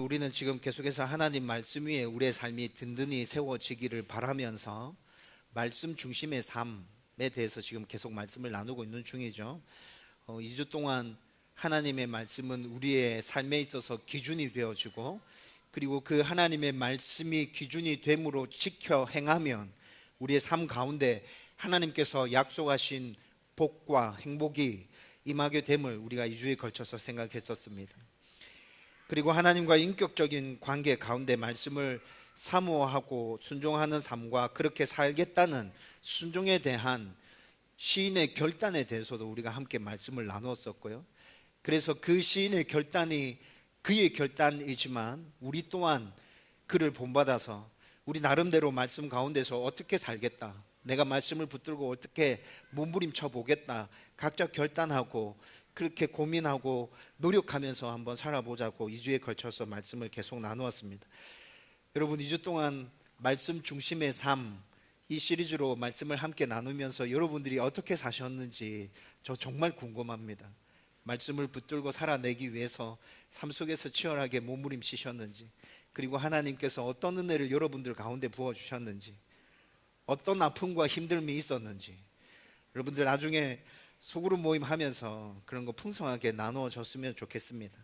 우리는 지금 계속해서 하나님 말씀 위에 우리의 삶이 든든히 세워지기를 바라면서 말씀 중심의 삶에 대해서 지금 계속 말씀을 나누고 있는 중이죠. 2주 동안 하나님의 말씀은 우리의 삶에 있어서 기준이 되어지고, 그리고 그 하나님의 말씀이 기준이 됨으로 지켜 행하면 우리의 삶 가운데 하나님께서 약속하신 복과 행복이 임하게 됨을 우리가 2주에 걸쳐서 생각했었습니다. 그리고 하나님과 인격적인 관계 가운데 말씀을 사모하고 순종하는 삶과 그렇게 살겠다는 순종에 대한 시인의 결단에 대해서도 우리가 함께 말씀을 나누었었고요. 그래서 그 시인의 결단이 그의 결단이지만 우리 또한 그를 본받아서 우리 나름대로 말씀 가운데서 어떻게 살겠다, 내가 말씀을 붙들고 어떻게 몸부림쳐 보겠다, 각자 결단하고 그렇게 고민하고 노력하면서 한번 살아보자고 2주에 걸쳐서 말씀을 계속 나누었습니다. 여러분, 2주 동안 말씀 중심의 삶, 이 시리즈로 말씀을 함께 나누면서 여러분들이 어떻게 사셨는지 저 정말 궁금합니다. 말씀을 붙들고 살아내기 위해서 삶 속에서 치열하게 몸부림치셨는지, 그리고 하나님께서 어떤 은혜를 여러분들 가운데 부어주셨는지, 어떤 아픔과 힘듦이 있었는지, 여러분들 나중에 소그룹 모임 하면서 그런 거 풍성하게 나누어졌으면 좋겠습니다.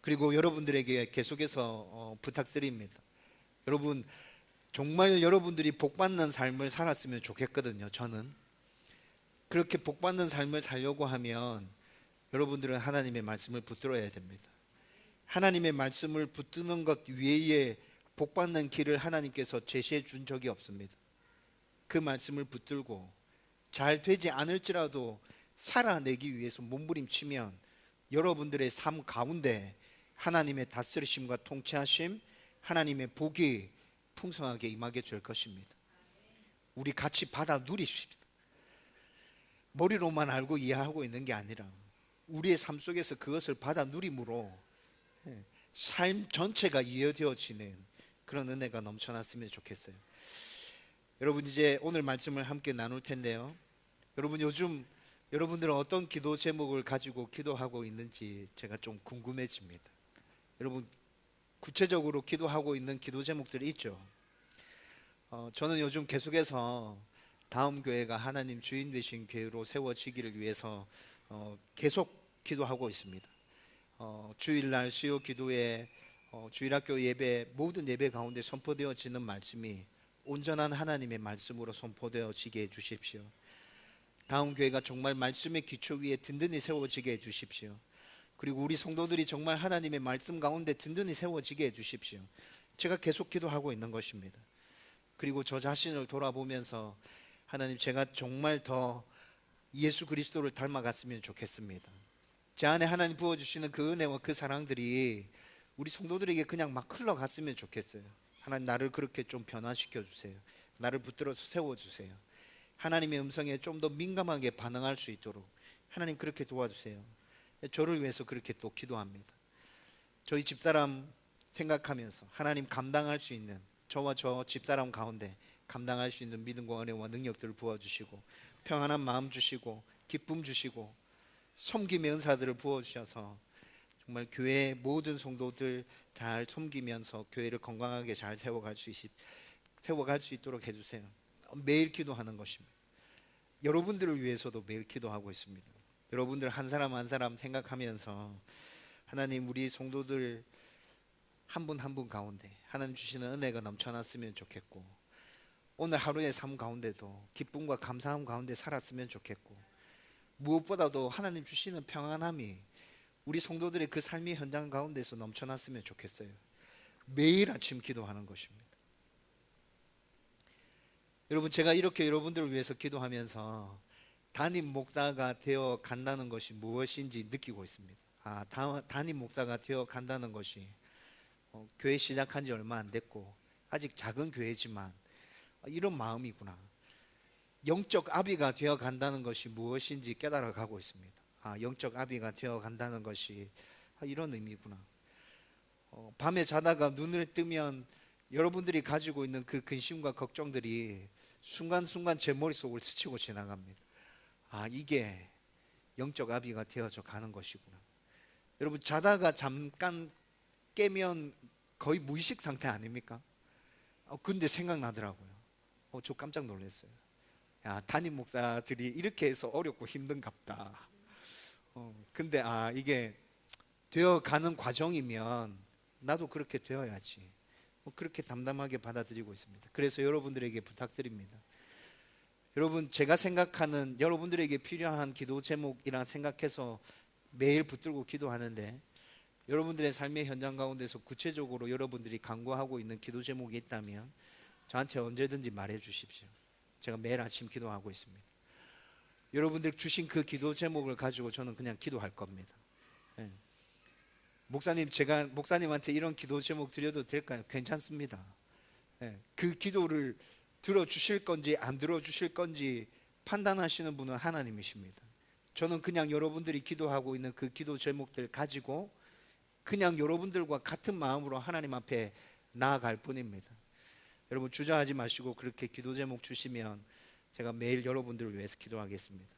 그리고 여러분들에게 계속해서 부탁드립니다. 여러분, 정말 여러분들이 복받는 삶을 살았으면 좋겠거든요. 저는 그렇게 복받는 삶을 살려고 하면 여러분들은 하나님의 말씀을 붙들어야 됩니다. 하나님의 말씀을 붙드는 것 외에 복받는 길을 하나님께서 제시해 준 적이 없습니다. 그 말씀을 붙들고 잘 되지 않을지라도 살아내기 위해서 몸부림치면 여러분들의 삶 가운데 하나님의 다스리심과 통치하심, 하나님의 복이 풍성하게 임하게 될 것입니다. 우리 같이 받아 누리십시다. 머리로만 알고 이해하고 있는 게 아니라 우리의 삶 속에서 그것을 받아 누림으로 삶 전체가 이어되어지는 그런 은혜가 넘쳐났으면 좋겠어요. 여러분, 이제 오늘 말씀을 함께 나눌 텐데요. 여러분, 요즘 여러분들은 어떤 기도 제목을 가지고 기도하고 있는지 제가 좀 궁금해집니다. 여러분, 구체적으로 기도하고 있는 기도 제목들이 있죠. 저는 요즘 계속해서 다음 교회가 하나님 주인 되신 교회로 세워지기를 위해서 계속 기도하고 있습니다. 주일날 수요 기도회, 주일학교 예배, 모든 예배 가운데 선포되어지는 말씀이 온전한 하나님의 말씀으로 선포되어지게 해주십시오. 다음 교회가 정말 말씀의 기초 위에 든든히 세워지게 해주십시오. 그리고 우리 성도들이 정말 하나님의 말씀 가운데 든든히 세워지게 해주십시오. 제가 계속 기도하고 있는 것입니다. 그리고 저 자신을 돌아보면서 하나님, 제가 정말 더 예수 그리스도를 닮아갔으면 좋겠습니다. 제 안에 하나님 부어주시는 그 은혜와 그 사랑들이 우리 성도들에게 그냥 막 흘러갔으면 좋겠어요. 하나님, 나를 그렇게 좀 변화시켜 주세요. 나를 붙들어서 세워주세요. 하나님의 음성에 좀 더 민감하게 반응할 수 있도록 하나님 그렇게 도와주세요. 저를 위해서 그렇게 또 기도합니다. 저희 집사람 생각하면서 하나님 감당할 수 있는, 저와 저 집사람 가운데 감당할 수 있는 믿음과 은혜와 능력들을 부어주시고 평안한 마음 주시고 기쁨 주시고 섬김의 은사들을 부어주셔서 정말 교회 모든 성도들 잘 섬기면서 교회를 건강하게 잘 세워갈 수 있도록 해주세요. 매일 기도하는 것입니다. 여러분들을 위해서도 매일 기도하고 있습니다. 여러분들 한 사람 한 사람 생각하면서 하나님, 우리 성도들 한 분 한 분 가운데 하나님 주시는 은혜가 넘쳐났으면 좋겠고, 오늘 하루의 삶 가운데도 기쁨과 감사함 가운데 살았으면 좋겠고, 무엇보다도 하나님 주시는 평안함이 우리 성도들의 그 삶의 현장 가운데서 넘쳐났으면 좋겠어요. 매일 아침 기도하는 것입니다. 여러분, 제가 이렇게 여러분들을 위해서 기도하면서 담임 목사가 되어 간다는 것이 무엇인지 느끼고 있습니다. 담임 목사가 되어 간다는 것이 교회 시작한 지 얼마 안 됐고 아직 작은 교회지만 이런 마음이구나. 영적 아비가 되어 간다는 것이 무엇인지 깨달아 가고 있습니다. 영적 아비가 되어 간다는 것이 이런 의미구나. 밤에 자다가 눈을 뜨면 여러분들이 가지고 있는 그 근심과 걱정들이 순간순간 제 머릿속을 스치고 지나갑니다. 이게 영적 아비가 되어져 가는 것이구나. 여러분, 자다가 잠깐 깨면 거의 무의식 상태 아닙니까? 근데 생각나더라고요. 저 깜짝 놀랐어요. 야, 담임 목사들이 이렇게 해서 어렵고 힘든갑다. 근데 이게 되어가는 과정이면 나도 그렇게 되어야지. 그렇게 담담하게 받아들이고 있습니다. 그래서 여러분들에게 부탁드립니다. 여러분, 제가 생각하는 여러분들에게 필요한 기도 제목이라 생각해서 매일 붙들고 기도하는데, 여러분들의 삶의 현장 가운데서 구체적으로 여러분들이 간구하고 있는 기도 제목이 있다면 저한테 언제든지 말해 주십시오. 제가 매일 아침 기도하고 있습니다. 여러분들 주신 그 기도 제목을 가지고 저는 그냥 기도할 겁니다. 네. 목사님, 제가 목사님한테 이런 기도 제목 드려도 될까요? 괜찮습니다. 네. 그 기도를 들어주실 건지 안 들어주실 건지 판단하시는 분은 하나님이십니다. 저는 그냥 여러분들이 기도하고 있는 그 기도 제목들 가지고 그냥 여러분들과 같은 마음으로 하나님 앞에 나아갈 뿐입니다. 여러분, 주저하지 마시고 그렇게 기도 제목 주시면 제가 매일 여러분들을 위해서 기도하겠습니다.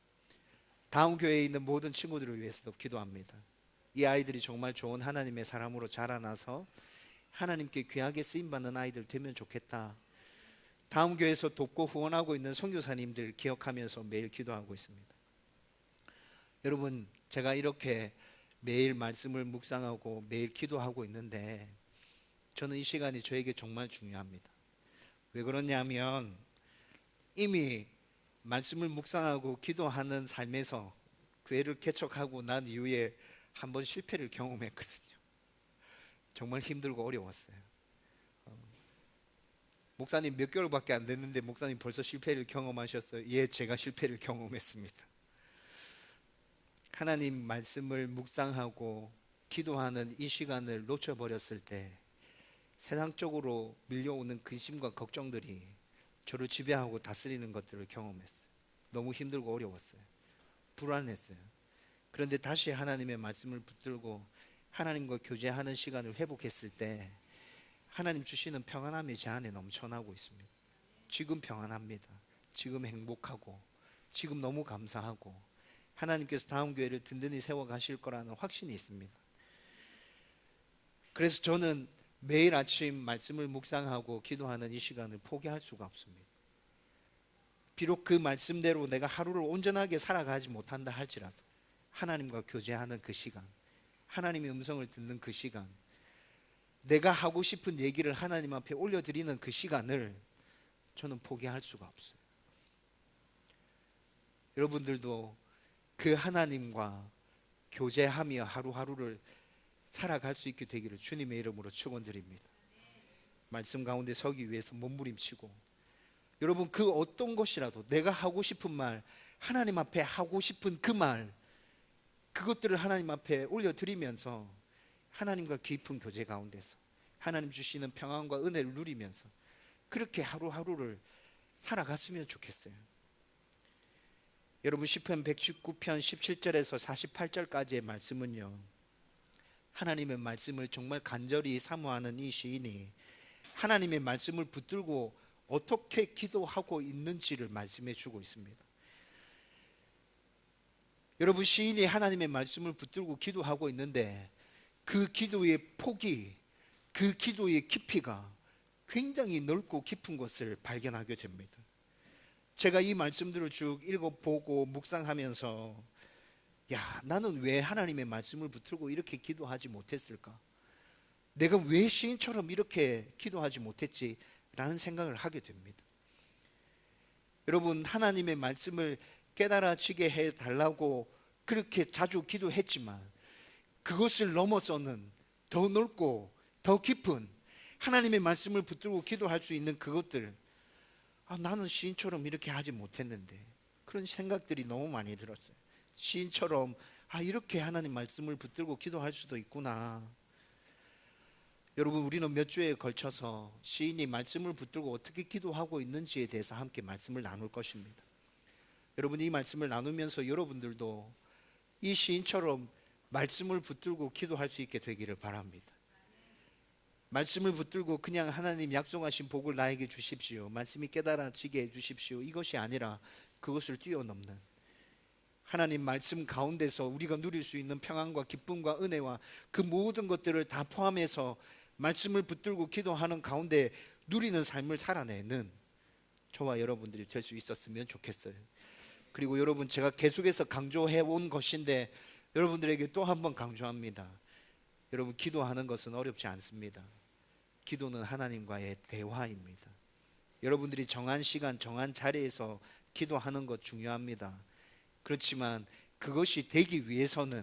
다음 교회에 있는 모든 친구들을 위해서도 기도합니다. 이 아이들이 정말 좋은 하나님의 사람으로 자라나서 하나님께 귀하게 쓰임받는 아이들 되면 좋겠다. 다음 교회에서 돕고 후원하고 있는 선교사님들 기억하면서 매일 기도하고 있습니다. 여러분, 제가 이렇게 매일 말씀을 묵상하고 매일 기도하고 있는데 저는 이 시간이 저에게 정말 중요합니다. 왜 그러냐면 이미 말씀을 묵상하고 기도하는 삶에서 교회를 개척하고 난 이후에 한번 실패를 경험했거든요. 정말 힘들고 어려웠어요. 목사님 몇 개월밖에 안 됐는데 목사님 벌써 실패를 경험하셨어요? 예, 제가 실패를 경험했습니다. 하나님 말씀을 묵상하고 기도하는 이 시간을 놓쳐버렸을 때 세상적으로 밀려오는 근심과 걱정들이 저를 지배하고 다스리는 것들을 경험했어요. 너무 힘들고 어려웠어요. 불안했어요. 그런데 다시 하나님의 말씀을 붙들고 하나님과 교제하는 시간을 회복했을 때 하나님 주시는 평안함이 제 안에 넘쳐나고 있습니다. 지금 평안합니다. 지금 행복하고 지금 너무 감사하고 하나님께서 다음 교회를 든든히 세워가실 거라는 확신이 있습니다. 그래서 저는 매일 아침 말씀을 묵상하고 기도하는 이 시간을 포기할 수가 없습니다. 비록 그 말씀대로 내가 하루를 온전하게 살아가지 못한다 할지라도 하나님과 교제하는 그 시간, 하나님의 음성을 듣는 그 시간, 내가 하고 싶은 얘기를 하나님 앞에 올려드리는 그 시간을 저는 포기할 수가 없어요. 여러분들도 그 하나님과 교제하며 하루하루를 살아갈 수 있게 되기를 주님의 이름으로 축원드립니다. 말씀 가운데 서기 위해서 몸부림치고 여러분, 그 어떤 것이라도 내가 하고 싶은 말, 하나님 앞에 하고 싶은 그 말, 그것들을 하나님 앞에 올려드리면서 하나님과 깊은 교제 가운데서 하나님 주시는 평안과 은혜를 누리면서 그렇게 하루하루를 살아갔으면 좋겠어요. 여러분, 시편 119편 17절에서 48절까지의 말씀은요, 하나님의 말씀을 정말 간절히 사모하는 이 시인이 하나님의 말씀을 붙들고 어떻게 기도하고 있는지를 말씀해 주고 있습니다. 여러분, 시인이 하나님의 말씀을 붙들고 기도하고 있는데 그 기도의 폭이, 그 기도의 깊이가 굉장히 넓고 깊은 것을 발견하게 됩니다. 제가 이 말씀들을 쭉 읽어보고 묵상하면서 야, 나는 왜 하나님의 말씀을 붙들고 이렇게 기도하지 못했을까? 내가 왜 시인처럼 이렇게 기도하지 못했지? 라는 생각을 하게 됩니다. 여러분, 하나님의 말씀을 깨달아지게 해달라고 그렇게 자주 기도했지만 그것을 넘어서는 더 넓고 더 깊은 하나님의 말씀을 붙들고 기도할 수 있는 그것들, 나는 시인처럼 이렇게 하지 못했는데, 그런 생각들이 너무 많이 들었어요. 시인처럼 이렇게 하나님 말씀을 붙들고 기도할 수도 있구나. 여러분, 우리는 몇 주에 걸쳐서 시인이 말씀을 붙들고 어떻게 기도하고 있는지에 대해서 함께 말씀을 나눌 것입니다. 여러분, 이 말씀을 나누면서 여러분들도 이 시인처럼 말씀을 붙들고 기도할 수 있게 되기를 바랍니다. 말씀을 붙들고 그냥 하나님 약속하신 복을 나에게 주십시오, 말씀이 깨달아지게 해주십시오, 이것이 아니라 그것을 뛰어넘는 하나님 말씀 가운데서 우리가 누릴 수 있는 평안과 기쁨과 은혜와 그 모든 것들을 다 포함해서 말씀을 붙들고 기도하는 가운데 누리는 삶을 살아내는 저와 여러분들이 될 수 있었으면 좋겠어요. 그리고 여러분, 제가 계속해서 강조해 온 것인데 여러분들에게 또 한 번 강조합니다. 여러분, 기도하는 것은 어렵지 않습니다. 기도는 하나님과의 대화입니다. 여러분들이 정한 시간, 정한 자리에서 기도하는 것 중요합니다. 그렇지만 그것이 되기 위해서는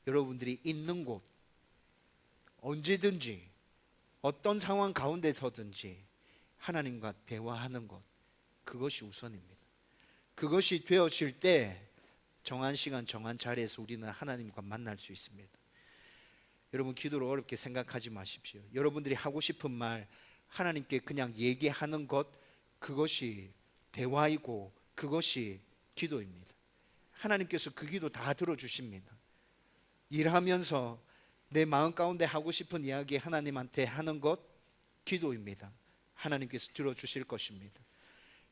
여러분들이 있는 곳, 언제든지 어떤 상황 가운데서든지 하나님과 대화하는 것, 그것이 우선입니다. 그것이 되어질 때 정한 시간, 정한 자리에서 우리는 하나님과 만날 수 있습니다. 여러분, 기도를 어렵게 생각하지 마십시오. 여러분들이 하고 싶은 말 하나님께 그냥 얘기하는 것, 그것이 대화이고 그것이 기도입니다. 하나님께서 그 기도 다 들어주십니다. 일하면서 내 마음 가운데 하고 싶은 이야기 하나님한테 하는 것, 기도입니다. 하나님께서 들어주실 것입니다.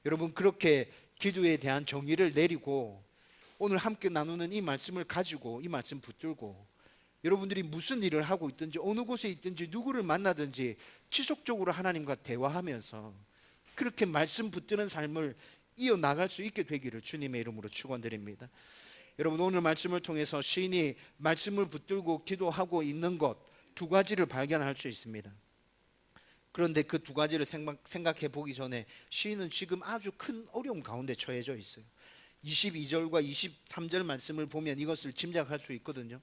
여러분, 그렇게 기도에 대한 정의를 내리고 오늘 함께 나누는 이 말씀을 가지고 이 말씀 붙들고 여러분들이 무슨 일을 하고 있든지 어느 곳에 있든지 누구를 만나든지 지속적으로 하나님과 대화하면서 그렇게 말씀 붙드는 삶을 이어나갈 수 있게 되기를 주님의 이름으로 축원드립니다. 여러분, 오늘 말씀을 통해서 시인이 말씀을 붙들고 기도하고 있는 것 두 가지를 발견할 수 있습니다. 그런데 그 두 가지를 생각해 보기 전에 시인은 지금 아주 큰 어려움 가운데 처해져 있어요. 22절과 23절 말씀을 보면 이것을 짐작할 수 있거든요.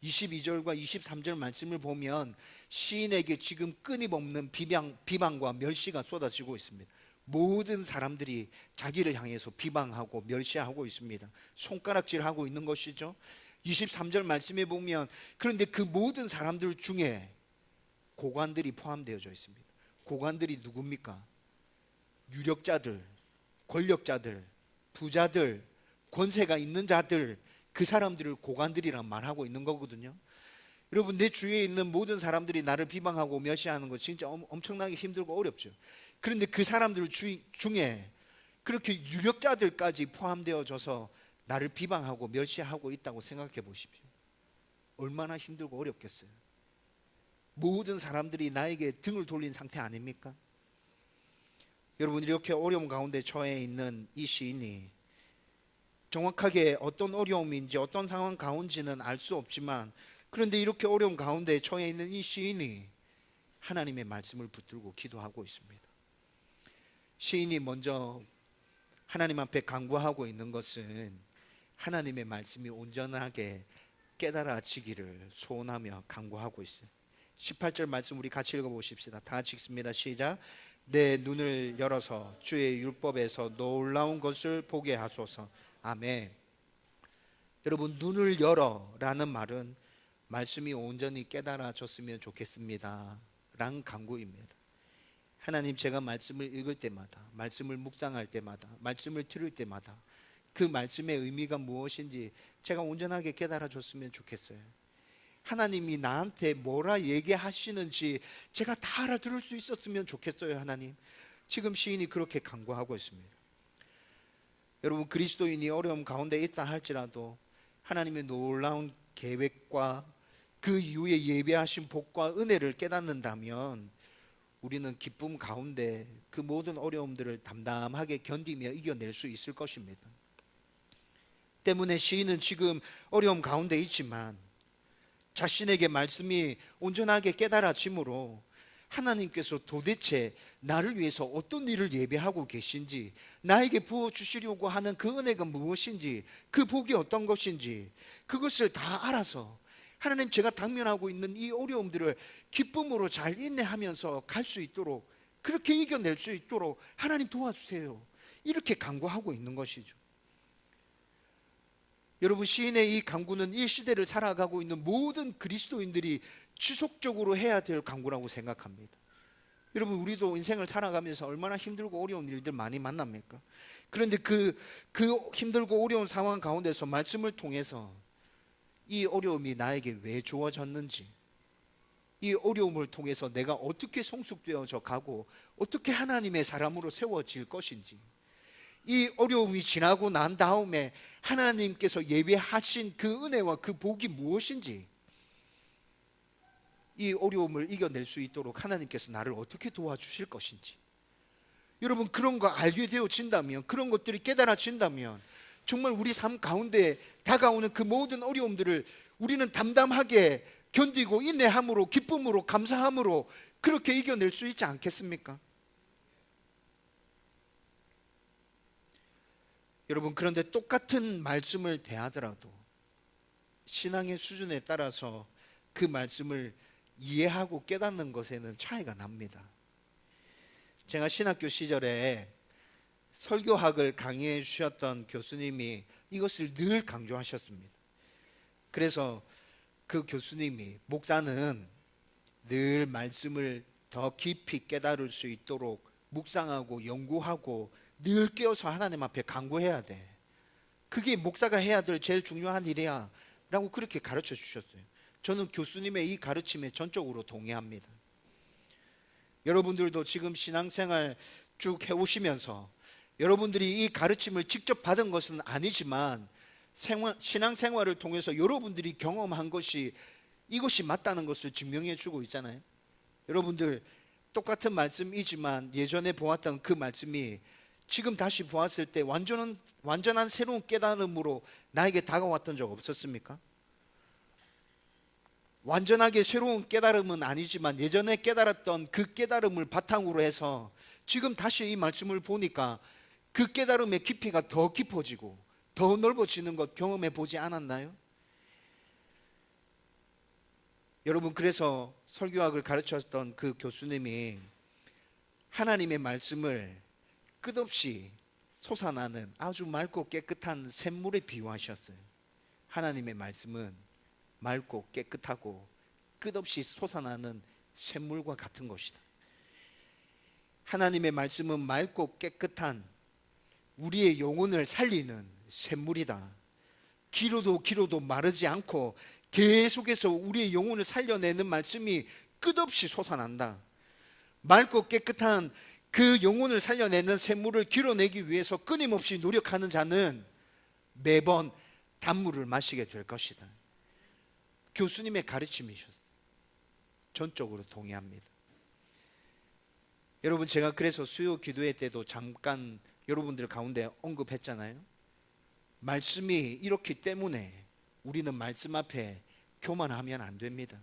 22절과 23절 말씀을 보면 시인에게 지금 끊임없는 비방과 멸시가 쏟아지고 있습니다. 모든 사람들이 자기를 향해서 비방하고 멸시하고 있습니다. 손가락질하고 있는 것이죠. 23절 말씀에 보면 그런데 그 모든 사람들 중에 고관들이 포함되어져 있습니다. 고관들이 누굽니까? 유력자들, 권력자들, 부자들, 권세가 있는 자들, 그 사람들을 고관들이란 말하고 있는 거거든요. 여러분, 내 주위에 있는 모든 사람들이 나를 비방하고 멸시하는 거 진짜 엄청나게 힘들고 어렵죠. 그런데 그 사람들 중에 그렇게 유력자들까지 포함되어져서 나를 비방하고 멸시하고 있다고 생각해 보십시오. 얼마나 힘들고 어렵겠어요. 모든 사람들이 나에게 등을 돌린 상태 아닙니까? 여러분, 이렇게 어려움 가운데 처해 있는 이 시인이 정확하게 어떤 어려움인지 어떤 상황 가운지는 알 수 없지만 그런데 이렇게 어려움 가운데 처해 있는 이 시인이 하나님의 말씀을 붙들고 기도하고 있습니다. 시인이 먼저 하나님 앞에 간구하고 있는 것은 하나님의 말씀이 온전하게 깨달아지기를 소원하며 간구하고 있어요. 18절 말씀 우리 같이 읽어보십시다. 다 같이 읽습니다. 시작. 내 눈을 열어서 주의 율법에서 놀라운 것을 보게 하소서. 아멘. 여러분, 눈을 열어라는 말은 말씀이 온전히 깨달아졌으면 좋겠습니다 라는 간구입니다. 하나님, 제가 말씀을 읽을 때마다, 말씀을 묵상할 때마다, 말씀을 들을 때마다 그 말씀의 의미가 무엇인지 제가 온전하게 깨달아졌으면 좋겠어요. 하나님이 나한테 뭐라 얘기하시는지 제가 다 알아들을 수 있었으면 좋겠어요. 하나님, 지금 시인이 그렇게 간구하고 있습니다. 여러분, 그리스도인이 어려움 가운데 있다 할지라도 하나님의 놀라운 계획과 그 이후에 예비하신 복과 은혜를 깨닫는다면 우리는 기쁨 가운데 그 모든 어려움들을 담담하게 견디며 이겨낼 수 있을 것입니다. 때문에 시인은 지금 어려움 가운데 있지만 자신에게 말씀이 온전하게 깨달아짐으로 하나님께서 도대체 나를 위해서 어떤 일을 예배하고 계신지, 나에게 부어주시려고 하는 그 은혜가 무엇인지, 그 복이 어떤 것인지 그것을 다 알아서 하나님, 제가 당면하고 있는 이 어려움들을 기쁨으로 잘 인내하면서 갈 수 있도록, 그렇게 이겨낼 수 있도록 하나님 도와주세요, 이렇게 간구하고 있는 것이죠. 여러분, 시인의 이 간구는 이 시대를 살아가고 있는 모든 그리스도인들이 지속적으로 해야 될 간구라고 생각합니다. 여러분, 우리도 인생을 살아가면서 얼마나 힘들고 어려운 일들 많이 만납니까? 그런데 그 힘들고 어려운 상황 가운데서 말씀을 통해서 이 어려움이 나에게 왜 주어졌는지, 이 어려움을 통해서 내가 어떻게 성숙되어져 가고 어떻게 하나님의 사람으로 세워질 것인지, 이 어려움이 지나고 난 다음에 하나님께서 예배하신 그 은혜와 그 복이 무엇인지, 이 어려움을 이겨낼 수 있도록 하나님께서 나를 어떻게 도와주실 것인지, 여러분 그런 거 알게 되어진다면, 그런 것들이 깨달아진다면 정말 우리 삶 가운데 다가오는 그 모든 어려움들을 우리는 담담하게 견디고 인내함으로, 기쁨으로, 감사함으로 그렇게 이겨낼 수 있지 않겠습니까? 여러분, 그런데 똑같은 말씀을 대하더라도 신앙의 수준에 따라서 그 말씀을 이해하고 깨닫는 것에는 차이가 납니다. 제가 신학교 시절에 설교학을 강의해 주셨던 교수님이 이것을 늘 강조하셨습니다. 그래서 그 교수님이, 목사는 늘 말씀을 더 깊이 깨달을 수 있도록 묵상하고 연구하고 늘 깨어서 하나님 앞에 간구해야 돼. 그게 목사가 해야 될 제일 중요한 일이야 라고 그렇게 가르쳐 주셨어요. 저는 교수님의 이 가르침에 전적으로 동의합니다. 여러분들도 지금 신앙생활 쭉 해오시면서 여러분들이 이 가르침을 직접 받은 것은 아니지만 신앙생활을 통해서 여러분들이 경험한 것이 이것이 맞다는 것을 증명해 주고 있잖아요. 여러분들 똑같은 말씀이지만 예전에 보았던 그 말씀이 지금 다시 보았을 때 완전한 새로운 깨달음으로 나에게 다가왔던 적 없었습니까? 완전하게 새로운 깨달음은 아니지만 예전에 깨달았던 그 깨달음을 바탕으로 해서 지금 다시 이 말씀을 보니까 그 깨달음의 깊이가 더 깊어지고 더 넓어지는 것 경험해 보지 않았나요? 여러분, 그래서 설교학을 가르쳤던 그 교수님이 하나님의 말씀을 끝없이 솟아나는 아주 맑고 깨끗한 샘물에 비유하셨어요. 하나님의 말씀은 맑고 깨끗하고 끝없이 솟아나는 샘물과 같은 것이다. 하나님의 말씀은 맑고 깨끗한 우리의 영혼을 살리는 샘물이다. 기로도 마르지 않고 계속해서 우리의 영혼을 살려내는 말씀이 끝없이 솟아난다. 맑고 깨끗한 그 영혼을 살려내는 샘물을 길어내기 위해서 끊임없이 노력하는 자는 매번 단물을 마시게 될 것이다. 교수님의 가르침이셨어요. 전적으로 동의합니다. 여러분, 제가 그래서 수요 기도회 때도 잠깐 여러분들 가운데 언급했잖아요. 말씀이 이렇기 때문에 우리는 말씀 앞에 교만하면 안 됩니다.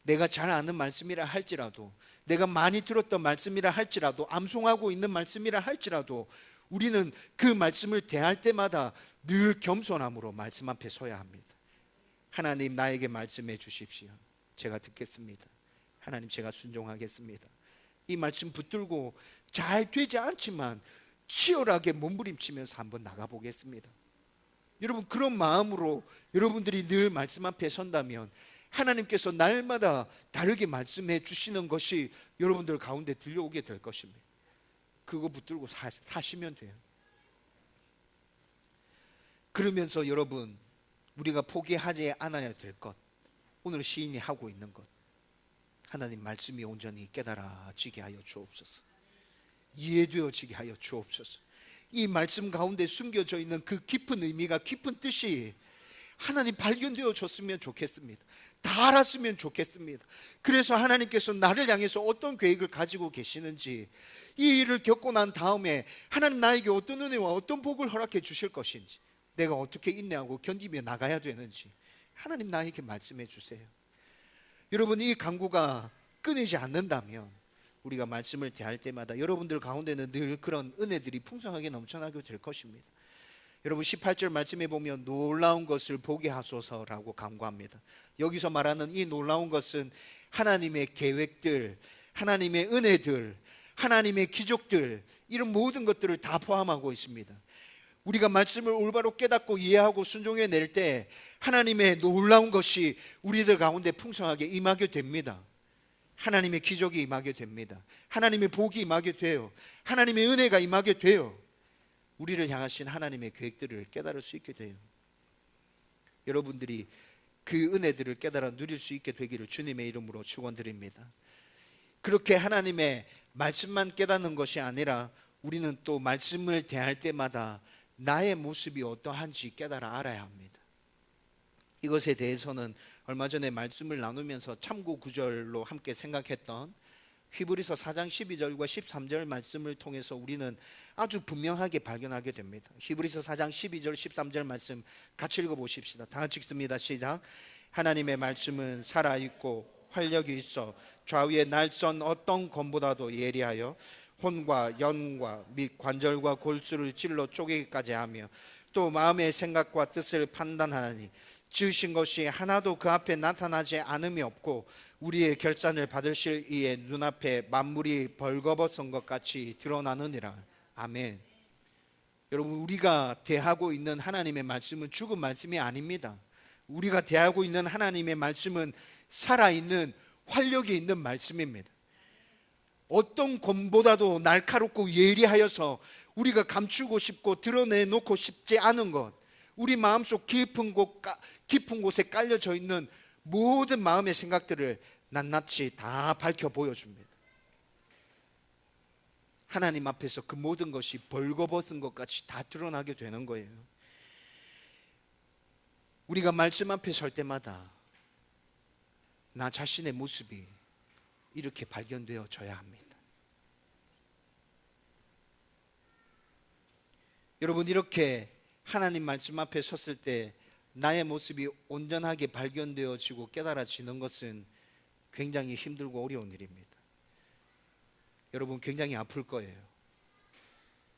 내가 잘 아는 말씀이라 할지라도, 내가 많이 들었던 말씀이라 할지라도, 암송하고 있는 말씀이라 할지라도 우리는 그 말씀을 대할 때마다 늘 겸손함으로 말씀 앞에 서야 합니다. 하나님, 나에게 말씀해 주십시오. 제가 듣겠습니다. 하나님, 제가 순종하겠습니다. 이 말씀 붙들고 잘 되지 않지만 치열하게 몸부림치면서 한번 나가보겠습니다. 여러분, 그런 마음으로 여러분들이 늘 말씀 앞에 선다면 하나님께서 날마다 다르게 말씀해 주시는 것이 여러분들 가운데 들려오게 될 것입니다. 그거 붙들고 사시면 돼요. 그러면서 여러분, 우리가 포기하지 않아야 될 것, 오늘 시인이 하고 있는 것, 하나님 말씀이 온전히 깨달아지게 하여 주옵소서. 이해되어지게 하여 주옵소서. 이 말씀 가운데 숨겨져 있는 그 깊은 의미가, 깊은 뜻이 하나님 발견되어 졌으면 좋겠습니다. 다 알았으면 좋겠습니다. 그래서 하나님께서 나를 향해서 어떤 계획을 가지고 계시는지, 이 일을 겪고 난 다음에 하나님 나에게 어떤 은혜와 어떤 복을 허락해 주실 것인지, 내가 어떻게 인내하고 견디며 나가야 되는지 하나님 나에게 말씀해 주세요. 여러분, 이 간구가 끊이지 않는다면 우리가 말씀을 대할 때마다 여러분들 가운데는 늘 그런 은혜들이 풍성하게 넘쳐나게 될 것입니다. 여러분, 18절 말씀에 보면 놀라운 것을 보게 하소서라고 간구합니다. 여기서 말하는 이 놀라운 것은 하나님의 계획들, 하나님의 은혜들, 하나님의 기적들, 이런 모든 것들을 다 포함하고 있습니다. 우리가 말씀을 올바로 깨닫고 이해하고 순종해 낼 때 하나님의 놀라운 것이 우리들 가운데 풍성하게 임하게 됩니다. 하나님의 기적이 임하게 됩니다. 하나님의 복이 임하게 돼요. 하나님의 은혜가 임하게 돼요. 우리를 향하신 하나님의 계획들을 깨달을 수 있게 돼요. 여러분들이 그 은혜들을 깨달아 누릴 수 있게 되기를 주님의 이름으로 축원드립니다. 그렇게 하나님의 말씀만 깨닫는 것이 아니라 우리는 또 말씀을 대할 때마다 나의 모습이 어떠한지 깨달아 알아야 합니다. 이것에 대해서는 얼마 전에 말씀을 나누면서 참고 구절로 함께 생각했던 히브리서 4장 12절과 13절 말씀을 통해서 우리는 아주 분명하게 발견하게 됩니다. 히브리서 4장 12절 13절 말씀 같이 읽어보십시다. 다 같이 읽습니다. 시작. 하나님의 말씀은 살아있고 활력이 있어 좌우의 날선 어떤 검보다도 예리하여 혼과 연과 및 관절과 골수를 찔러 쪼개기까지 하며 또 마음의 생각과 뜻을 판단하니 지으신 것이 하나도 그 앞에 나타나지 않음이 없고 우리의 결산을 받으실 이의 눈앞에 만물이 벌거벗은 것 같이 드러나느니라. 아멘. 여러분, 우리가 대하고 있는 하나님의 말씀은 죽은 말씀이 아닙니다. 우리가 대하고 있는 하나님의 말씀은 살아있는 활력이 있는 말씀입니다. 어떤 검보다도 날카롭고 예리하여서 우리가 감추고 싶고 드러내놓고 싶지 않은 것, 우리 마음속 깊은 곳에 깔려져 있는 모든 마음의 생각들을 낱낱이 다 밝혀 보여줍니다. 하나님 앞에서 그 모든 것이 벌거벗은 것 같이 다 드러나게 되는 거예요. 우리가 말씀 앞에 설 때마다 나 자신의 모습이 이렇게 발견되어져야 합니다. 여러분, 이렇게 하나님 말씀 앞에 섰을 때 나의 모습이 온전하게 발견되어지고 깨달아지는 것은 굉장히 힘들고 어려운 일입니다. 여러분, 굉장히 아플 거예요.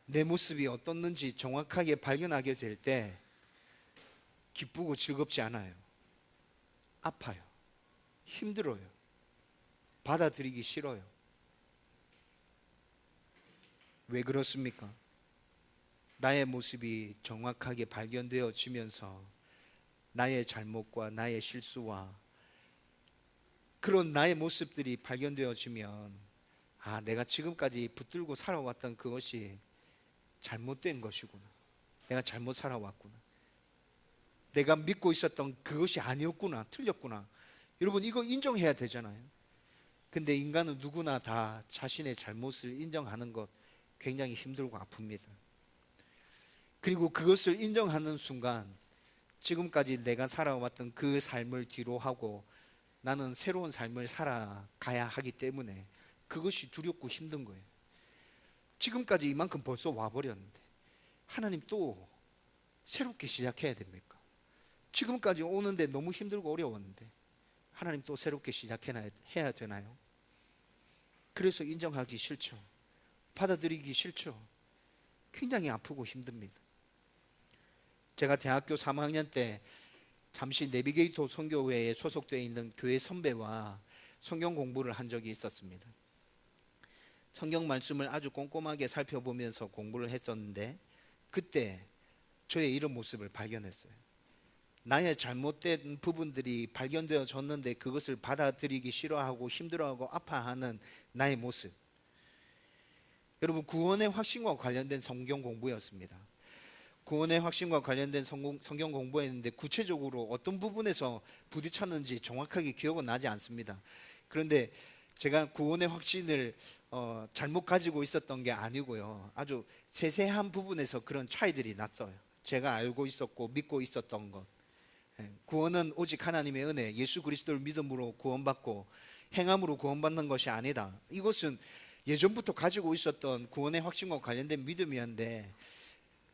내 모습이 어떻는지 정확하게 발견하게 될 때 기쁘고 즐겁지 않아요. 아파요. 힘들어요. 받아들이기 싫어요. 왜 그렇습니까? 나의 모습이 정확하게 발견되어지면서 나의 잘못과 나의 실수와 그런 나의 모습들이 발견되어지면 내가 지금까지 붙들고 살아왔던 그것이 잘못된 것이구나. 내가 잘못 살아왔구나. 내가 믿고 있었던 그것이 아니었구나. 틀렸구나. 여러분, 이거 인정해야 되잖아요. 근데 인간은 누구나 다 자신의 잘못을 인정하는 것 굉장히 힘들고 아픕니다. 그리고 그것을 인정하는 순간 지금까지 내가 살아왔던 그 삶을 뒤로 하고 나는 새로운 삶을 살아가야 하기 때문에 그것이 두렵고 힘든 거예요. 지금까지 이만큼 벌써 와버렸는데 하나님 또 새롭게 시작해야 됩니까? 지금까지 오는데 너무 힘들고 어려웠는데 하나님 또 새롭게 시작해야 되나요? 그래서 인정하기 싫죠. 받아들이기 싫죠. 굉장히 아프고 힘듭니다. 제가 대학교 3학년 때 잠시 내비게이터 선교회에 소속되어 있는 교회 선배와 성경 공부를 한 적이 있었습니다. 성경 말씀을 아주 꼼꼼하게 살펴보면서 공부를 했었는데 그때 저의 이런 모습을 발견했어요. 나의 잘못된 부분들이 발견되어졌는데 그것을 받아들이기 싫어하고 힘들어하고 아파하는 나의 모습. 여러분, 구원의 확신과 관련된 성경 공부였습니다. 구원의 확신과 관련된 성경 공부했는데 구체적으로 어떤 부분에서 부딪혔는지 정확하게 기억은 나지 않습니다. 그런데 제가 구원의 확신을 잘못 가지고 있었던 게 아니고요. 아주 세세한 부분에서 그런 차이들이 났어요. 제가 알고 있었고 믿고 있었던 것. 구원은 오직 하나님의 은혜, 예수 그리스도를 믿음으로 구원받고 행함으로 구원받는 것이 아니다. 이것은 예전부터 가지고 있었던 구원의 확신과 관련된 믿음이었는데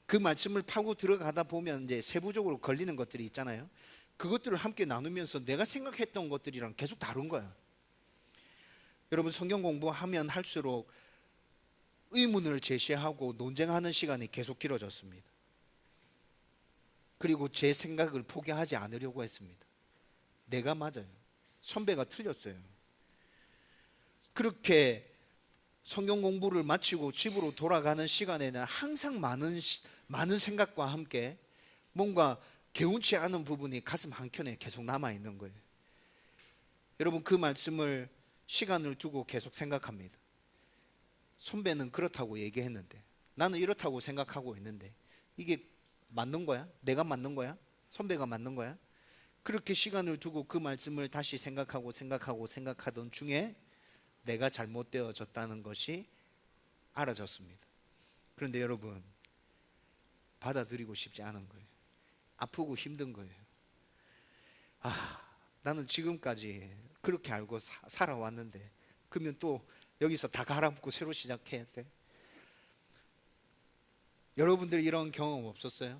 그 말씀을 파고 들어가다 보면 이제 세부적으로 걸리는 것들이 있잖아요. 그것들을 함께 나누면서 내가 생각했던 것들이랑 계속 다른 거야. 여러분, 성경 공부하면 할수록 의문을 제시하고 논쟁하는 시간이 계속 길어졌습니다. 그리고 제 생각을 포기하지 않으려고 했습니다. 내가 맞아요. 선배가 틀렸어요. 그렇게 성경 공부를 마치고 집으로 돌아가는 시간에는 항상 많은 생각과 함께 뭔가 개운치 않은 부분이 가슴 한켠에 계속 남아있는 거예요. 여러분, 그 말씀을 시간을 두고 계속 생각합니다. 선배는 그렇다고 얘기했는데 나는 이렇다고 생각하고 있는데 이게 맞는 거야? 내가 맞는 거야? 선배가 맞는 거야? 그렇게 시간을 두고 그 말씀을 다시 생각하던 중에 내가 잘못되어졌다는 것이 알아졌습니다. 그런데 여러분, 받아들이고 싶지 않은 거예요. 아프고 힘든 거예요. 나는 지금까지 그렇게 알고 살아왔는데 그러면 또 여기서 다 갈아엎고 새로 시작해야 돼? 여러분들 이런 경험 없었어요?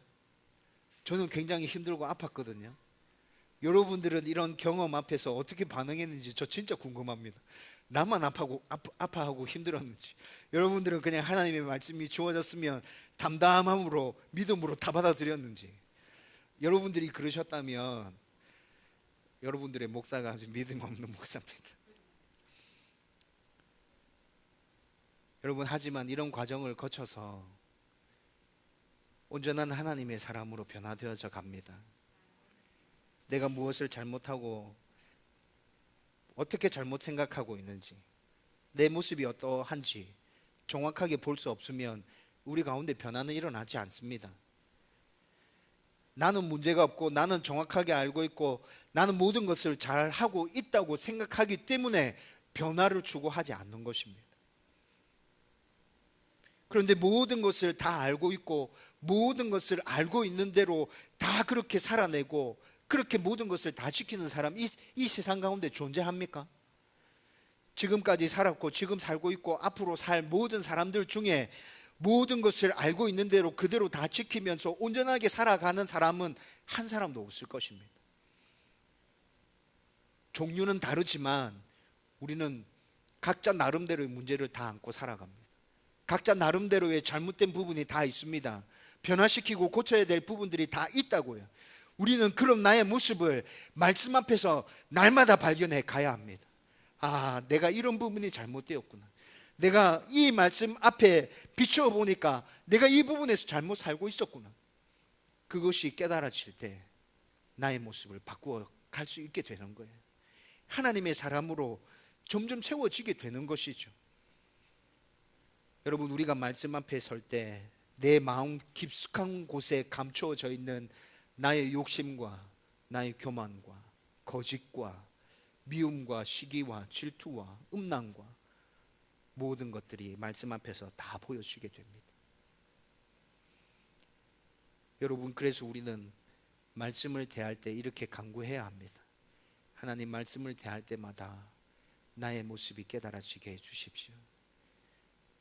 저는 굉장히 힘들고 아팠거든요. 여러분들은 이런 경험 앞에서 어떻게 반응했는지 저 진짜 궁금합니다. 나만 아파하고 힘들었는지, 여러분들은 그냥 하나님의 말씀이 주어졌으면 담담함으로 믿음으로 다 받아들였는지. 여러분들이 그러셨다면 여러분들의 목사가 아주 믿음 없는 목사입니다. 여러분, 하지만 이런 과정을 거쳐서 온전한 하나님의 사람으로 변화되어져 갑니다. 내가 무엇을 잘못하고 어떻게 잘못 생각하고 있는지, 내 모습이 어떠한지 정확하게 볼 수 없으면 우리 가운데 변화는 일어나지 않습니다. 나는 문제가 없고 나는 정확하게 알고 있고 나는 모든 것을 잘 하고 있다고 생각하기 때문에 변화를 추구하지 않는 것입니다. 그런데 모든 것을 다 알고 있고 모든 것을 알고 있는 대로 다 그렇게 살아내고 그렇게 모든 것을 다 지키는 사람, 이 세상 가운데 존재합니까? 지금까지 살았고 지금 살고 있고 앞으로 살 모든 사람들 중에 모든 것을 알고 있는 대로 그대로 다 지키면서 온전하게 살아가는 사람은 한 사람도 없을 것입니다. 종류는 다르지만 우리는 각자 나름대로의 문제를 다 안고 살아갑니다. 각자 나름대로의 잘못된 부분이 다 있습니다. 변화시키고 고쳐야 될 부분들이 다 있다고요. 우리는 그런 나의 모습을 말씀 앞에서 날마다 발견해 가야 합니다. 내가 이런 부분이 잘못되었구나. 내가 이 말씀 앞에 비추어 보니까 내가 이 부분에서 잘못 살고 있었구나. 그것이 깨달아질 때 나의 모습을 바꾸어 갈 수 있게 되는 거예요. 하나님의 사람으로 점점 채워지게 되는 것이죠. 여러분, 우리가 말씀 앞에 설 때 내 마음 깊숙한 곳에 감추어져 있는 나의 욕심과 나의 교만과 거짓과 미움과 시기와 질투와 음란과 모든 것들이 말씀 앞에서 다 보여지게 됩니다. 여러분, 그래서 우리는 말씀을 대할 때 이렇게 간구해야 합니다. 하나님, 말씀을 대할 때마다 나의 모습이 깨달아지게 해주십시오.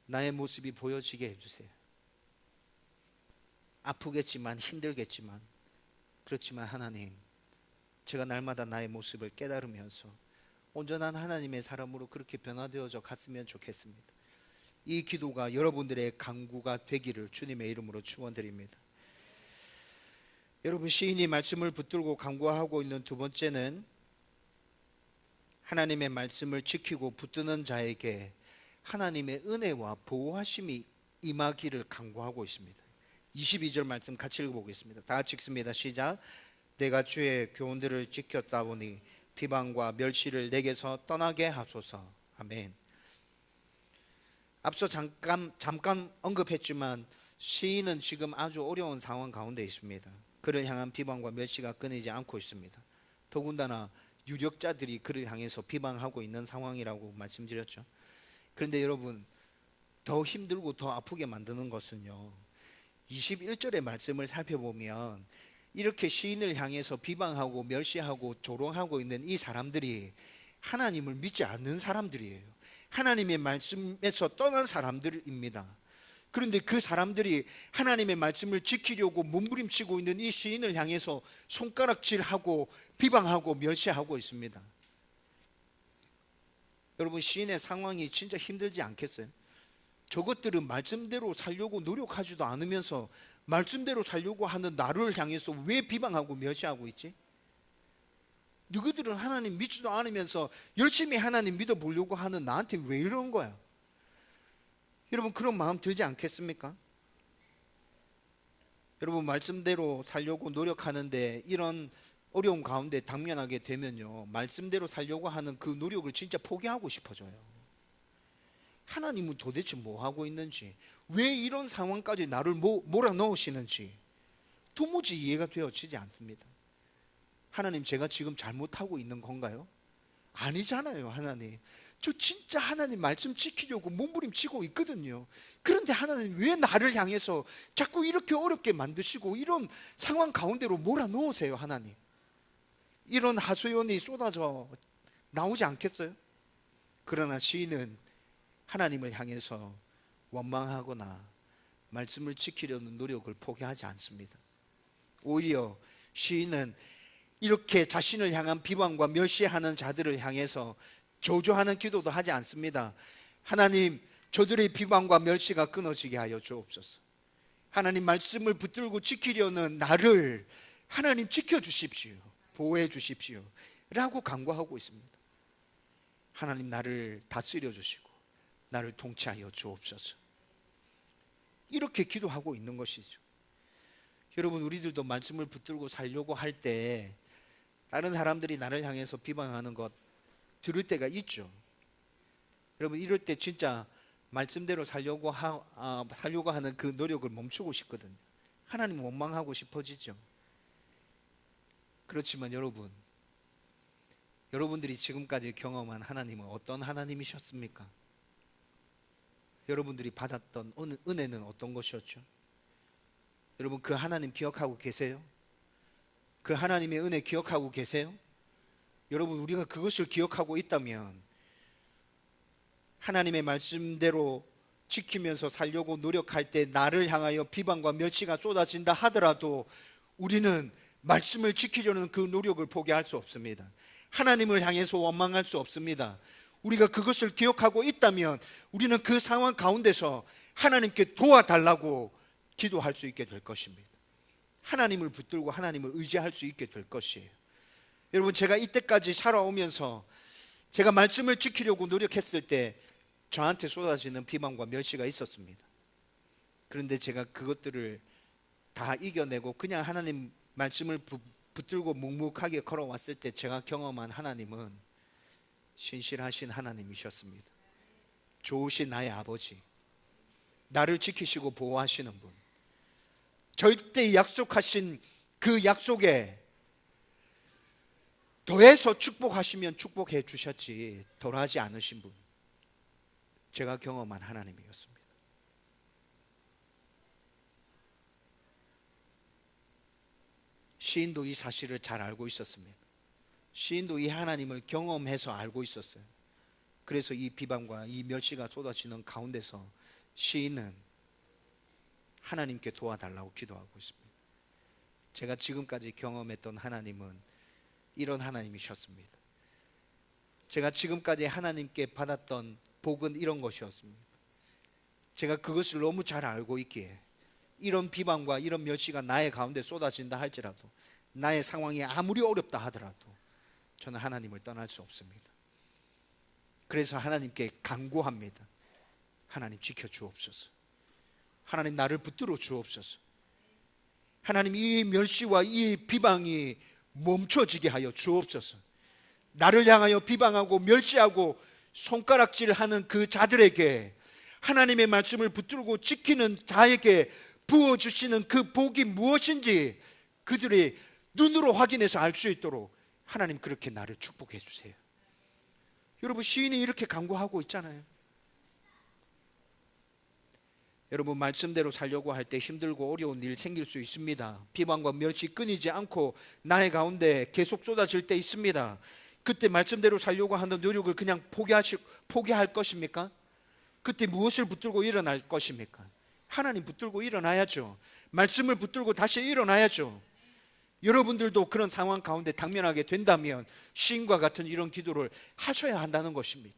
나의 모습이 보여지게 해주세요. 아프겠지만 힘들겠지만 그렇지만 하나님, 제가 날마다 나의 모습을 깨달으면서 온전한 하나님의 사람으로 그렇게 변화되어져 갔으면 좋겠습니다. 이 기도가 여러분들의 간구가 되기를 주님의 이름으로 축원드립니다. 여러분, 시인이 말씀을 붙들고 간구하고 있는 두 번째는 하나님의 말씀을 지키고 붙드는 자에게 하나님의 은혜와 보호하심이 임하기를 간구하고 있습니다. 22절 말씀 같이 읽어보겠습니다. 다 같이 읽습니다. 시작. 내가 주의 교훈들을 지켰다 보니 비방과 멸시를 내게서 떠나게 하소서. 아멘. 앞서 잠깐 언급했지만 시인은 지금 아주 어려운 상황 가운데 있습니다. 그를 향한 비방과 멸시가 끊이지 않고 있습니다. 더군다나 유력자들이 그를 향해서 비방하고 있는 상황이라고 말씀드렸죠. 그런데 여러분, 더 힘들고 더 아프게 만드는 것은요, 21절의 말씀을 살펴보면 이렇게 시인을 향해서 비방하고 멸시하고 조롱하고 있는 이 사람들이 하나님을 믿지 않는 사람들이에요. 하나님의 말씀에서 떠난 사람들입니다. 그런데 그 사람들이 하나님의 말씀을 지키려고 몸부림치고 있는 이 시인을 향해서 손가락질하고 비방하고 멸시하고 있습니다. 여러분, 시인의 상황이 진짜 힘들지 않겠어요? 저것들은 말씀대로 살려고 노력하지도 않으면서 말씀대로 살려고 하는 나를 향해서 왜 비방하고 멸시하고 있지? 너희들은 하나님 믿지도 않으면서 열심히 하나님 믿어보려고 하는 나한테 왜 이런 거야? 여러분, 그런 마음 들지 않겠습니까? 여러분, 말씀대로 살려고 노력하는데 이런 어려운 가운데 당면하게 되면요, 말씀대로 살려고 하는 그 노력을 진짜 포기하고 싶어져요. 하나님은 도대체 뭐 하고 있는지, 왜 이런 상황까지 나를 몰아넣으시는지 도무지 이해가 되어지지 않습니다. 하나님, 제가 지금 잘못하고 있는 건가요? 아니잖아요. 하나님, 저 진짜 하나님 말씀 지키려고 몸부림치고 있거든요. 그런데 하나님 왜 나를 향해서 자꾸 이렇게 어렵게 만드시고 이런 상황 가운데로 몰아넣으세요, 하나님? 이런 하소연이 쏟아져 나오지 않겠어요? 그러나 시인은 하나님을 향해서 원망하거나 말씀을 지키려는 노력을 포기하지 않습니다. 오히려 시인은 이렇게 자신을 향한 비방과 멸시하는 자들을 향해서 저주하는 기도도 하지 않습니다. 하나님, 저들의 비방과 멸시가 끊어지게 하여 주옵소서. 하나님, 말씀을 붙들고 지키려는 나를 하나님 지켜주십시오, 보호해 주십시오 라고 간구하고 있습니다. 하나님, 나를 다스려 주시고 나를 통치하여 주옵소서. 이렇게 기도하고 있는 것이죠. 여러분, 우리들도 말씀을 붙들고 살려고 할 때 다른 사람들이 나를 향해서 비방하는 것 들을 때가 있죠. 여러분, 이럴 때 진짜 말씀대로 살려고 하는 그 노력을 멈추고 싶거든요. 하나님 원망하고 싶어지죠. 그렇지만 여러분들이 지금까지 경험한 하나님은 어떤 하나님이셨습니까? 여러분들이 받았던 은혜는 어떤 것이었죠? 여러분, 그 하나님 기억하고 계세요? 그 하나님의 은혜 기억하고 계세요? 여러분, 우리가 그것을 기억하고 있다면 하나님의 말씀대로 지키면서 살려고 노력할 때 나를 향하여 비방과 멸시가 쏟아진다 하더라도 우리는 말씀을 지키려는 그 노력을 포기할 수 없습니다. 하나님을 향해서 원망할 수 없습니다. 우리가 그것을 기억하고 있다면 우리는 그 상황 가운데서 하나님께 도와달라고 기도할 수 있게 될 것입니다. 하나님을 붙들고 하나님을 의지할 수 있게 될 것이에요. 여러분, 제가 이때까지 살아오면서 제가 말씀을 지키려고 노력했을 때 저한테 쏟아지는 비방과 멸시가 있었습니다. 그런데 제가 그것들을 다 이겨내고 그냥 하나님 말씀을 붙들고 묵묵하게 걸어왔을 때 제가 경험한 하나님은 신실하신 하나님이셨습니다. 좋으신 나의 아버지, 나를 지키시고 보호하시는 분, 절대 약속하신 그 약속에 더해서 축복하시면 축복해 주셨지 덜하지 않으신 분, 제가 경험한 하나님이었습니다. 시인도 이 사실을 잘 알고 있었습니다. 시인도 이 하나님을 경험해서 알고 있었어요. 그래서 이 비방과 이 멸시가 쏟아지는 가운데서 시인은 하나님께 도와달라고 기도하고 있습니다. 제가 지금까지 경험했던 하나님은 이런 하나님이셨습니다. 제가 지금까지 하나님께 받았던 복은 이런 것이었습니다. 제가 그것을 너무 잘 알고 있기에 이런 비방과 이런 멸시가 나의 가운데 쏟아진다 할지라도, 나의 상황이 아무리 어렵다 하더라도 저는 하나님을 떠날 수 없습니다. 그래서 하나님께 간구합니다. 하나님 지켜주옵소서. 하나님 나를 붙들어 주옵소서. 하나님 이 멸시와 이 비방이 멈춰지게 하여 주옵소서. 나를 향하여 비방하고 멸시하고 손가락질하는 그 자들에게 하나님의 말씀을 붙들고 지키는 자에게 부어주시는 그 복이 무엇인지 그들이 눈으로 확인해서 알 수 있도록 하나님 그렇게 나를 축복해 주세요. 여러분, 시인이 이렇게 간구하고 있잖아요. 여러분, 말씀대로 살려고 할 때 힘들고 어려운 일 생길 수 있습니다. 비방과 멸시 끊이지 않고 나의 가운데 계속 쏟아질 때 있습니다. 그때 말씀대로 살려고 하는 노력을 그냥 포기할 것입니까? 그때 무엇을 붙들고 일어날 것입니까? 하나님 붙들고 일어나야죠. 말씀을 붙들고 다시 일어나야죠. 여러분들도 그런 상황 가운데 당면하게 된다면 시인과 같은 이런 기도를 하셔야 한다는 것입니다.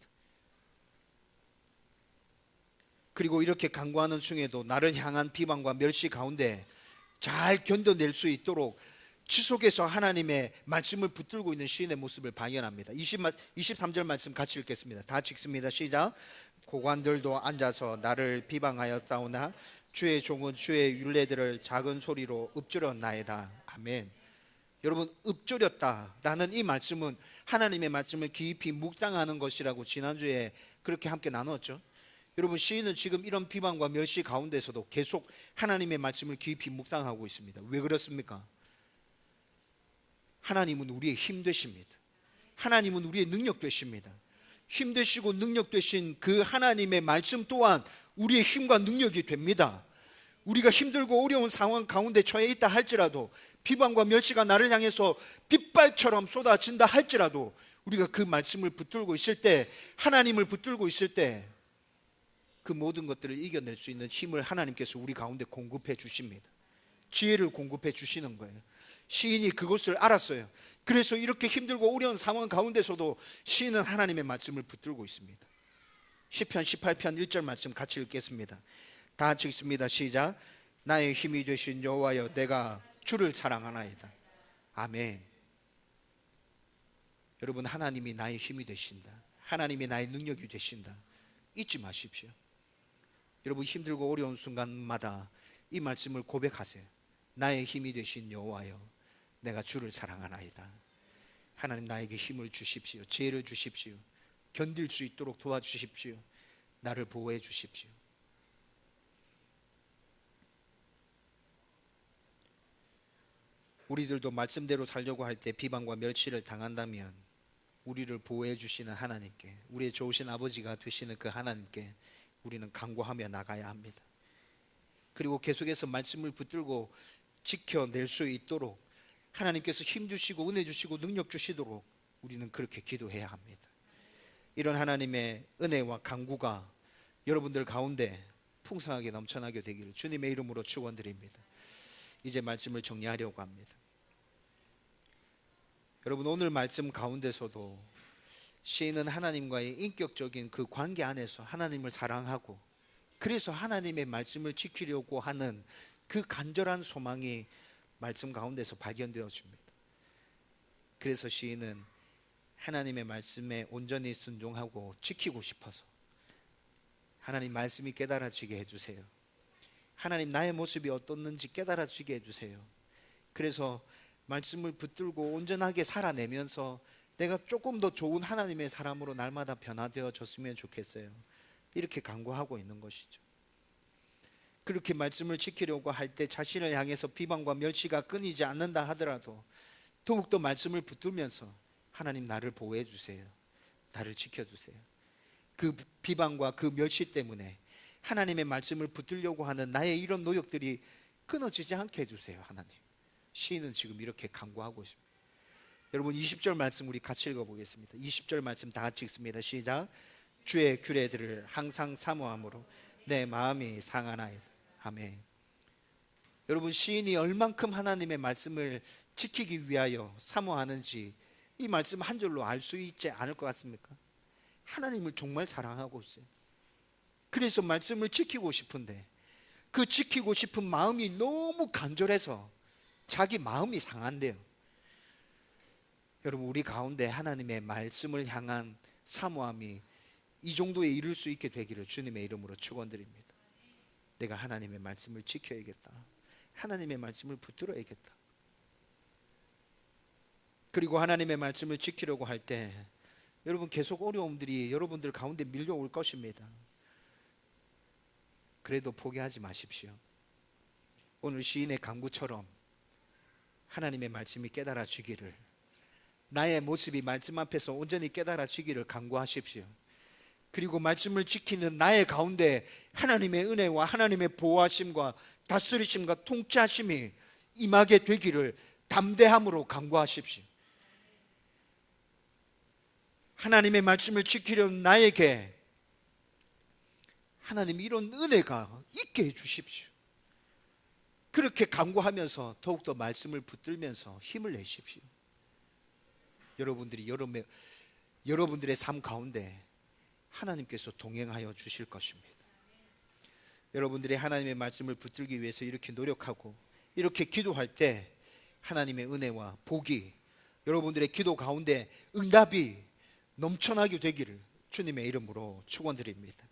그리고 이렇게 간구하는 중에도 나를 향한 비방과 멸시 가운데 잘 견뎌낼 수 있도록 지속해서 하나님의 말씀을 붙들고 있는 시인의 모습을 발견합니다. 23절 말씀 같이 읽겠습니다. 다 읽습니다. 시작. 고관들도 앉아서 나를 비방하여 싸우나 주의 종은 주의 율례들을 작은 소리로 읊조렸나이다. 아멘. 여러분, 읊조렸다라는 이 말씀은 하나님의 말씀을 깊이 묵상하는 것이라고 지난주에 그렇게 함께 나누었죠. 여러분, 시인은 지금 이런 비방과 멸시 가운데서도 계속 하나님의 말씀을 깊이 묵상하고 있습니다. 왜 그렇습니까? 하나님은 우리의 힘 되십니다. 하나님은 우리의 능력 되십니다. 힘 되시고 능력 되신 그 하나님의 말씀 또한 우리의 힘과 능력이 됩니다. 우리가 힘들고 어려운 상황 가운데 처해 있다 할지라도, 비방과 멸시가 나를 향해서 빗발처럼 쏟아진다 할지라도, 우리가 그 말씀을 붙들고 있을 때, 하나님을 붙들고 있을 때 그 모든 것들을 이겨낼 수 있는 힘을 하나님께서 우리 가운데 공급해 주십니다. 지혜를 공급해 주시는 거예요. 시인이 그것을 알았어요. 그래서 이렇게 힘들고 어려운 상황 가운데서도 시인은 하나님의 말씀을 붙들고 있습니다. 시편 18편 1절 말씀 같이 읽겠습니다. 다 같이 읽습니다. 시작. 나의 힘이 되신 여호와여, 내가 주를 사랑하나이다. 아멘. 여러분, 하나님이 나의 힘이 되신다. 하나님이 나의 능력이 되신다. 잊지 마십시오. 여러분, 힘들고 어려운 순간마다 이 말씀을 고백하세요. 나의 힘이 되신 여호와여, 내가 주를 사랑하나이다. 하나님, 나에게 힘을 주십시오. 지혜를 주십시오. 견딜 수 있도록 도와주십시오. 나를 보호해 주십시오. 우리들도 말씀대로 살려고 할 때 비방과 멸시를 당한다면 우리를 보호해 주시는 하나님께, 우리의 좋으신 아버지가 되시는 그 하나님께 우리는 간구하며 나가야 합니다. 그리고 계속해서 말씀을 붙들고 지켜낼 수 있도록 하나님께서 힘 주시고 은혜 주시고 능력 주시도록 우리는 그렇게 기도해야 합니다. 이런 하나님의 은혜와 간구가 여러분들 가운데 풍성하게 넘쳐나게 되기를 주님의 이름으로 축원드립니다. 이제 말씀을 정리하려고 합니다. 여러분, 오늘 말씀 가운데서도 시인은 하나님과의 인격적인 그 관계 안에서 하나님을 사랑하고, 그래서 하나님의 말씀을 지키려고 하는 그 간절한 소망이 말씀 가운데서 발견되어집니다. 그래서 시인은 하나님의 말씀에 온전히 순종하고 지키고 싶어서, 하나님 말씀이 깨달아지게 해주세요. 하나님, 나의 모습이 어떻는지 깨달아지게 해주세요. 그래서 말씀을 붙들고 온전하게 살아내면서 내가 조금 더 좋은 하나님의 사람으로 날마다 변화되어졌으면 좋겠어요. 이렇게 간구하고 있는 것이죠. 그렇게 말씀을 지키려고 할 때 자신을 향해서 비방과 멸시가 끊이지 않는다 하더라도 더욱더 말씀을 붙들면서 하나님, 나를 보호해 주세요. 나를 지켜주세요. 그 비방과 그 멸시 때문에 하나님의 말씀을 붙들려고 하는 나의 이런 노력들이 끊어지지 않게 해주세요. 하나님, 시인은 지금 이렇게 간구하고 있습니다. 여러분, 20절 말씀 우리 같이 읽어보겠습니다. 20절 말씀 다 같이 읽습니다. 시작. 주의 규례들을 항상 사모함으로 내 마음이 상하나이다. 아멘. 여러분, 시인이 얼만큼 하나님의 말씀을 지키기 위하여 사모하는지 이 말씀 한 절로 알 수 있지 않을 것 같습니까? 하나님을 정말 사랑하고 있어요. 그래서 말씀을 지키고 싶은데 그 지키고 싶은 마음이 너무 간절해서 자기 마음이 상한대요. 여러분, 우리 가운데 하나님의 말씀을 향한 사모함이 이 정도에 이를 수 있게 되기를 주님의 이름으로 축원드립니다. 내가 하나님의 말씀을 지켜야겠다. 하나님의 말씀을 붙들어야겠다. 그리고 하나님의 말씀을 지키려고 할 때 여러분, 계속 어려움들이 여러분들 가운데 밀려올 것입니다. 그래도 포기하지 마십시오. 오늘 시인의 간구처럼 하나님의 말씀이 깨달아지기를, 나의 모습이 말씀 앞에서 온전히 깨달아지기를 간구하십시오. 그리고 말씀을 지키는 나의 가운데 하나님의 은혜와 하나님의 보호하심과 다스리심과 통치하심이 임하게 되기를 담대함으로 간구하십시오. 하나님의 말씀을 지키려는 나에게 하나님 이런 은혜가 있게 해주십시오. 그렇게 간구하면서 더욱더 말씀을 붙들면서 힘을 내십시오. 여러분들의 삶 가운데 하나님께서 동행하여 주실 것입니다. 여러분들이 하나님의 말씀을 붙들기 위해서 이렇게 노력하고 이렇게 기도할 때 하나님의 은혜와 복이 여러분들의 기도 가운데 응답이 넘쳐나게 되기를 주님의 이름으로 축원드립니다.